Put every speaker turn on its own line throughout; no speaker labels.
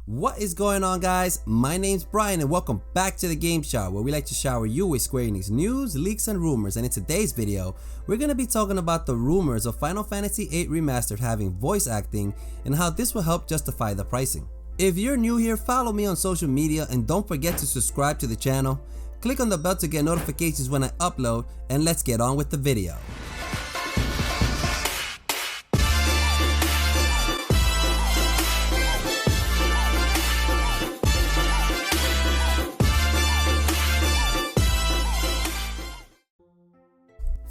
What is going on, guys? My name's Brian and welcome back to the Game Shower, where we like to shower you with Square Enix news, leaks, and rumors. And in today's video, we're going to be talking about the rumors of Final Fantasy VIII Remastered having voice acting and how this will help justify the pricing. If you're new here, follow me on social media and don't forget to subscribe to the channel. Click on the bell to get notifications when I upload, and let's get on with the video.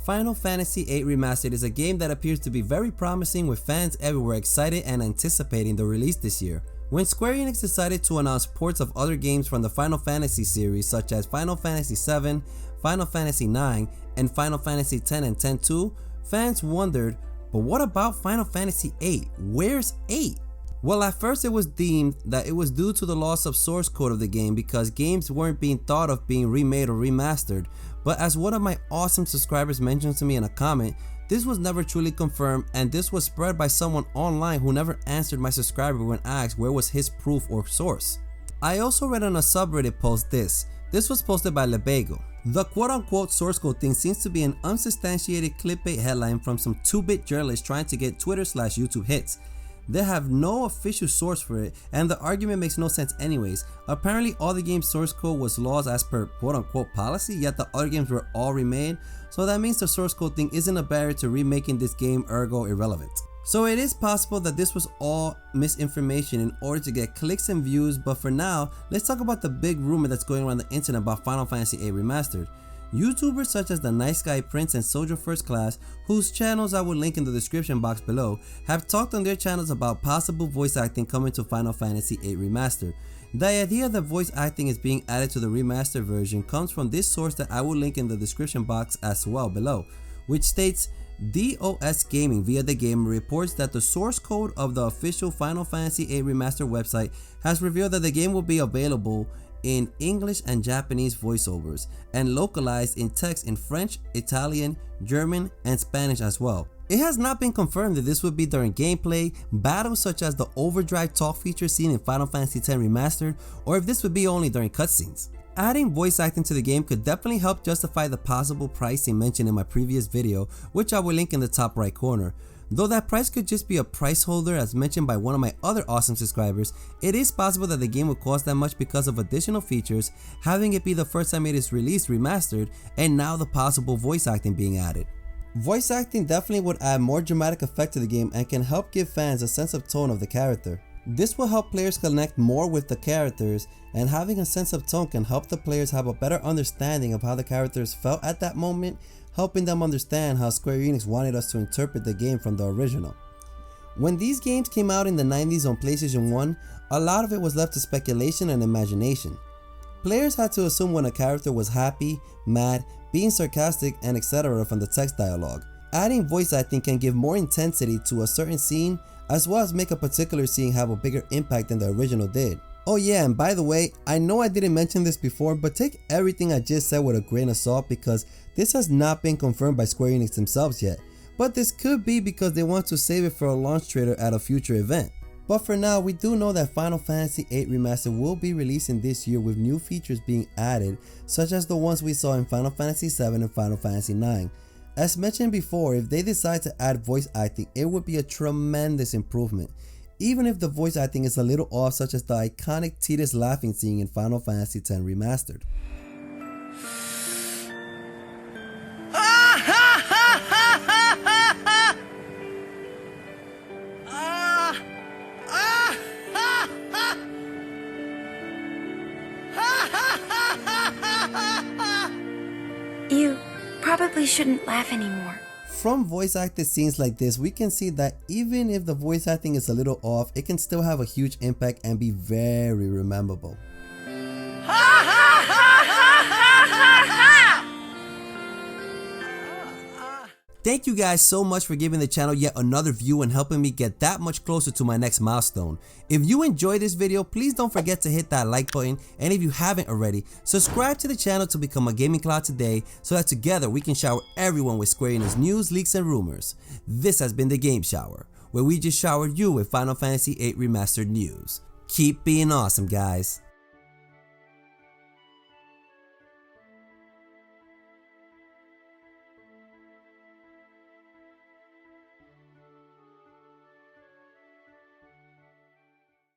Final Fantasy VIII Remastered is a game that appears to be very promising, with fans everywhere excited and anticipating the release this year. When Square Enix decided to announce ports of other games from the Final Fantasy series such as Final Fantasy VII, Final Fantasy IX, and Final Fantasy X and X-2, fans wondered, but what about Final Fantasy VIII? Where's 8? Well, at first it was deemed that it was due to the loss of source code of the game because games weren't being thought of being remade or remastered, but as one of my awesome subscribers mentioned to me in a comment, this was never truly confirmed, and this was spread by someone online who never answered my subscriber when asked where was his proof or source. I also read on a subreddit post this was posted by Lebego. The quote-unquote source code thing seems to be an unsubstantiated clickbait headline from some 2-bit journalists trying to get Twitter/YouTube hits. They have no official source for it, and the argument makes no sense anyways. Apparently all the game's source code was lost as per quote-unquote policy, yet the other games were all remade, so that means the source code thing isn't a barrier to remaking this game, ergo irrelevant. So it is possible that this was all misinformation in order to get clicks and views, but for now, let's talk about the big rumor that's going around the internet about Final Fantasy VIII Remastered. YouTubers such as the Nice Guy Prince and Soldier First Class, whose channels I will link in the description box below, have talked on their channels about possible voice acting coming to Final Fantasy VIII Remastered. The idea that voice acting is being added to the remastered version comes from this source that I will link in the description box as well below, which states, DOS Gaming via the Gamer reports that the source code of the official Final Fantasy VIII Remastered website has revealed that the game will be available in English and Japanese voiceovers, and localized in text in French, Italian, German, and Spanish as well. It has not been confirmed that this would be during gameplay, battles such as the overdrive talk feature seen in Final Fantasy X Remastered, or if this would be only during cutscenes. Adding voice acting to the game could definitely help justify the possible pricing mentioned in my previous video, which I will link in the top right corner. Though that price could just be a placeholder as mentioned by one of my other awesome subscribers, it is possible that the game would cost that much because of additional features, having it be the first time it is released remastered, and now the possible voice acting being added. Voice acting definitely would add more dramatic effect to the game and can help give fans a sense of tone of the character. This will help players connect more with the characters, and having a sense of tone can help the players have a better understanding of how the characters felt at that moment, helping them understand how Square Enix wanted us to interpret the game from the original. When these games came out in the 90s on PlayStation 1, a lot of it was left to speculation and imagination. Players had to assume when a character was happy, mad, being sarcastic, and etc. from the text dialogue. Adding voice acting can give more intensity to a certain scene, as well as make a particular scene have a bigger impact than the original did. Oh yeah, and by the way, I know I didn't mention this before, but take everything I just said with a grain of salt because this has not been confirmed by Square Enix themselves yet. But this could be because they want to save it for a launch trailer at a future event. But for now, we do know that Final Fantasy VIII Remastered will be releasing this year with new features being added, such as the ones we saw in Final Fantasy VII and Final Fantasy IX. As mentioned before, if they decide to add voice acting, it would be a tremendous improvement. Even if the voice acting is a little off, such as the iconic Tidus laughing scene in Final Fantasy X Remastered.
You probably shouldn't laugh anymore.
From voice acted scenes like this, we can see that even if the voice acting is a little off, it can still have a huge impact and be very rememberable. Thank you guys so much for giving the channel yet another view and helping me get that much closer to my next milestone. If you enjoyed this video, please don't forget to hit that like button, and if you haven't already, subscribe to the channel to become a gaming cloud today so that together we can shower everyone with Square Enix news, leaks, and rumors. This has been the Game Shower, where we just showered you with Final Fantasy VIII Remastered news. Keep being awesome, guys.